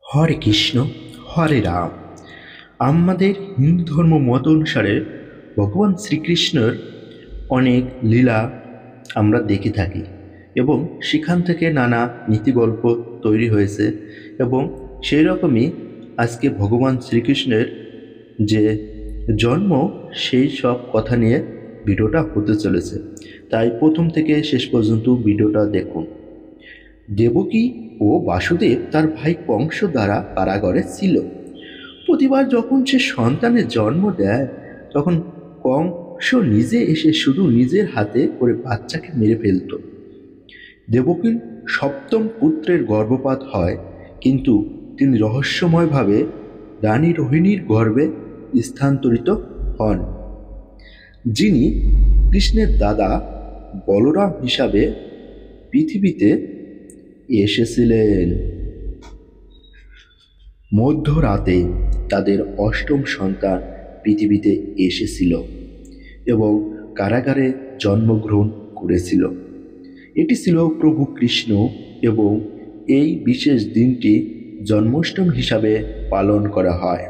হরে কৃষ্ণ, হরে রাম। আমাদের হিন্দু ধর্ম মত অনুসারে ভগবান শ্রীকৃষ্ণের অনেক লীলা আমরা দেখে থাকি এবং সেখান থেকে নানা নীতিগল্প তৈরি হয়েছে এবং সেই রকমই আজকে ভগবান শ্রীকৃষ্ণের যে জন্ম সেই সব কথা নিয়ে ভিডিওটা হতে চলেছে। তাই প্রথম থেকে শেষ পর্যন্ত ভিডিওটা দেখুন। দেবকী ও বাসুদেব তার ভাই কংস দ্বারা কারাগারে ছিল। প্রতিবার যখন সে সন্তানের জন্ম দেয় তখন কংস নিজে এসে শুধু নিজের হাতে করে বাচ্চাকে মেরে ফেলত। দেবকীর সপ্তম পুত্রের গর্ভপাত হয়, কিন্তু তিনি রহস্যময়ভাবে রানী রোহিণীর গর্ভে স্থানান্তরিত হন, যিনি কৃষ্ণের দাদা বলরাম হিসাবে পৃথিবীতে এসেছিলেন। মধ্যরাতে তাদের অষ্টম সন্তান পৃথিবীতে এসেছিল এবং কারাগারে জন্মগ্রহণ করেছিল। এটি ছিল প্রভু কৃষ্ণ এবং এই বিশেষ দিনটি জন্মাষ্টমী হিসাবে পালন করা হয়।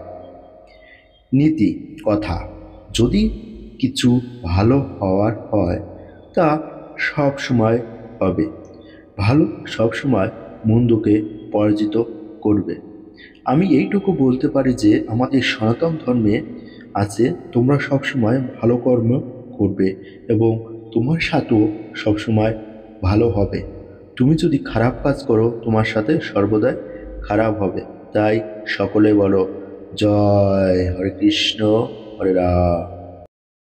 নীতি কথা: যদি কিছু ভালো হওয়ার হয় তা সব সময় হবে। ভালো সবসময় মন্দকে পরাজিত করবে। আমি এইটুকু বলতে পারি যে আমাদের সনাতন ধর্মে আছে, তোমরা সবসময় ভালো কর্ম করবে এবং তোমার সাথেও সবসময় ভালো হবে। তুমি যদি খারাপ কাজ করো তোমার সাথে সর্বদাই খারাপ হবে। তাই সকলে বলো জয় হরে কৃষ্ণ, হরে রাম।